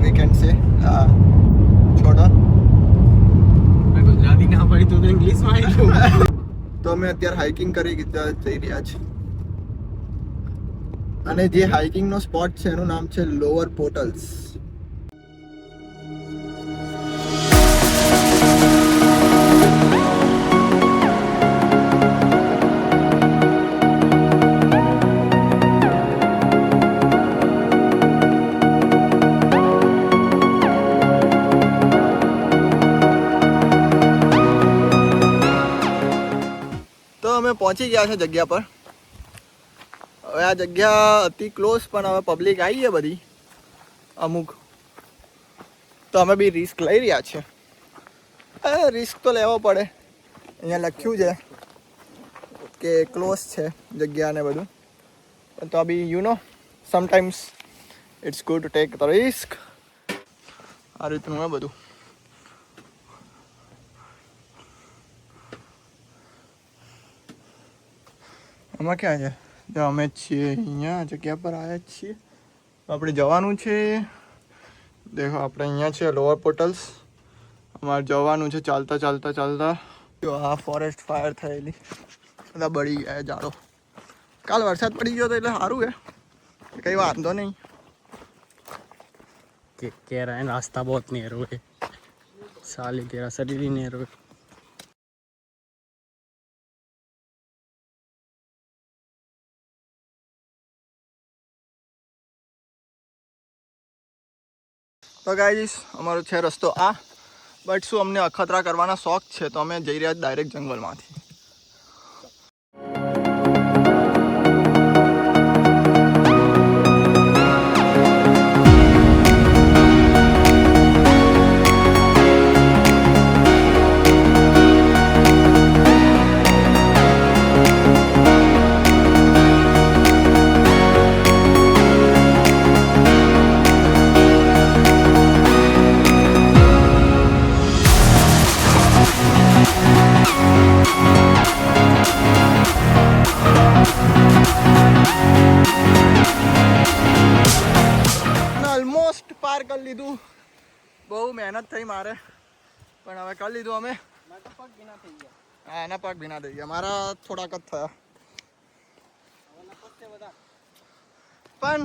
Weekend से छोड़ो ગુજરાતી ના પડી તો ઇંગ્લિશમાં આવી ગયું. તો અમે અત્યારે હાઇકિંગ કરી જઈ રહ્યા છીએ અને જે હાઇકિંગનો સ્પોટ છે એનું નામ છે લોઅર પોર્ટલ્સ. અમે પહોંચી ગયા છે જગ્યા પર. હવે આ જગ્યા અતિ ક્લોઝ પણ હવે પબ્લિક આવી છે બધી અમુક, તો અમે બી રિસ્ક લઈ રહ્યા છીએ. રિસ્ક તો લેવો પડે. અહીંયા લખ્યું છે કે ક્લોઝ છે જગ્યા ને બધું, પણ તો બી you know sometimes it's good to take the risk. આ રીતનું હે બધું. આમાં ક્યાં છે? જો અમે છીએ અહીંયા જગ્યા પર આવ્યા છીએ. આપણે જવાનું છે, દેખો આપણે અહીંયા છે લોઅર પોર્ટલ્સ. અમારે જવાનું છે ચાલતા ચાલતા ચાલતા. જો આ ફોરેસ્ટ ફાયર થયેલી, બધા બળી ગયા ઝાડો. કાલ વરસાદ પડી ગયો તો એટલે સારું છે, કંઈ વાંધો નહીં. कह रहा है रास्ता बहुत नेरो है, साले तेरा शरीर ही नेरो है. તો ગાઈસ અમારો છે રસ્તો આ, બટ શું અમને અખતરા કરવાના શોખ છે તો અમે જઈ રહ્યા ડાયરેક્ટ જંગલમાંથી. પાર કરી લીધું. બહુ મહેનત થઈ મારે, પણ હવે કરી લીધું અમે. હા એના પગ ભીના થઈ ગયા, મારા થોડાક જ થયા. પણ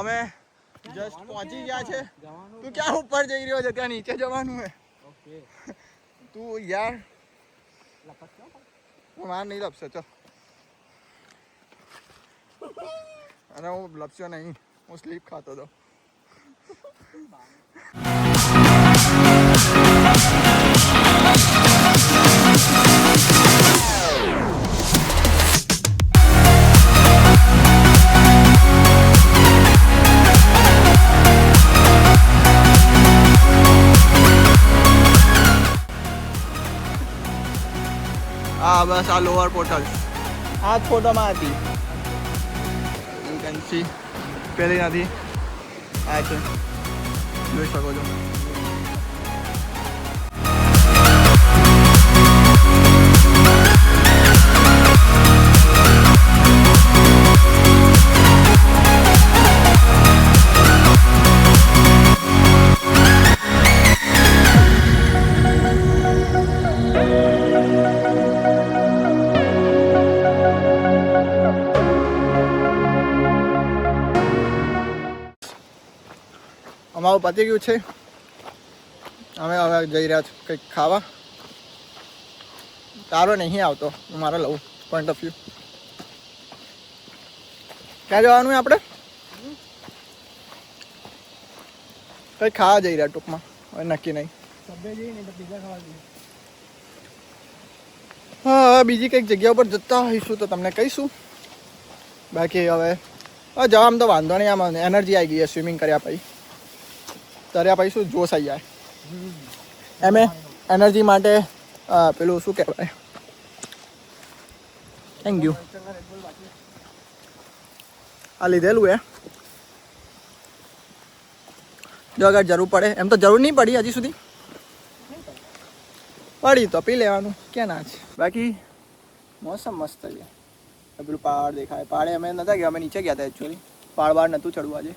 અમે જસ્ટ પહોંચી ગયા છે. તું ક્યાં ઉપર જઈ રહ્યો છે? ત્યાં નીચે જવાનું હે. તું યાર માર નહીં લપશે. ચલ, અને હું લપસ્યો નહીં, હું સ્લીપ ખાતો હતો. હા બસ આ લોઅર પોર્ટલ આ જ ફોટોમાં હતી. યુ કેન સી પેલી નથી આ છે, જોઈ શકો છો. અમારું પતી ગયું છે. અમે હવે જઈ રહ્યા છીએ કંઈક ખાવા. તારો નહીં આવતો, હું મારે લઉં પોઈન્ટ ઓફ વ્યૂ. ક્યાં જવાનું આપણે? કંઈક ખાવા જઈ રહ્યા ટૂંકમાં, હવે નક્કી નહીં. હા હવે બીજી કંઈક જગ્યા ઉપર જતા હોઈશું તો તમને કહીશું. બાકી હવે જવામાં તો વાંધો નહીં. આમાં એનર્જી આવી ગઈ છે સ્વિમિંગ કર્યા પછી. તર્યા પછી શું જોશ આવી જાય. એમે એનર્જી માટે પેલું શું કહેવાય, થેન્ક યુ આ લીધેલું હે. જો અગર જરૂર પડે, એમ તો જરૂર નહીં પડી હજી સુધી, પડી તો પી લેવાનું, ક્યાં ના છે. બાકી મોસમ મસ્ત છે. પેલું પહાડ દેખાય. પહાડે અમે નતા ગયા, અમે નીચે ગયા હતા એકચ્યુઅલી. પહાડ બહાર નહોતું ચડવું આજે.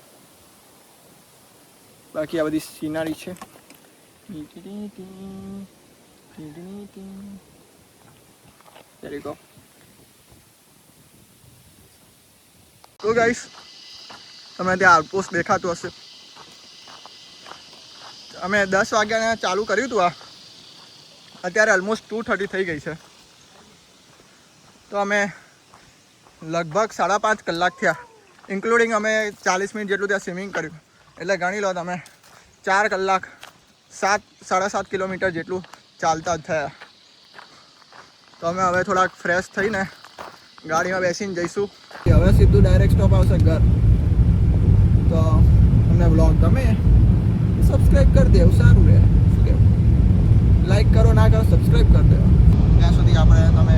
બાકી આ બધી સીનરી છે. There you go. તો ગાઈસ તમને ત્યાં આઉટપોસ્ટ દેખાતું હશે. અમે 10 વાગ્યાને ચાલુ કર્યું હતું. અત્યારે ઓલમોસ્ટ 2:30 થઈ ગઈ છે. તો અમે લગભગ 5.5 કલાક થયા, ઇન્ક્લુડિંગ અમે 40 મિનિટ જેટલું ત્યાં સ્વિમિંગ કર્યું. એટલે ગણી લો તમે 4 કલાક 7-7.5 કિલોમીટર જેટલું ચાલતા જ થયા. તો અમે હવે થોડાક ફ્રેશ થઈને ગાડીમાં બેસીને જઈશું. હવે સીધું ડાયરેક્ટ સ્ટોપ આવશે ઘર. તો તમને બ્લોગ ગમે સબસ્ક્રાઈબ કરી દેવું, સારું રહે. શું કહેવું, લાઈક કરો ના કરો સબસ્ક્રાઈબ કરી દેવો. ત્યાં સુધી આપણે તમે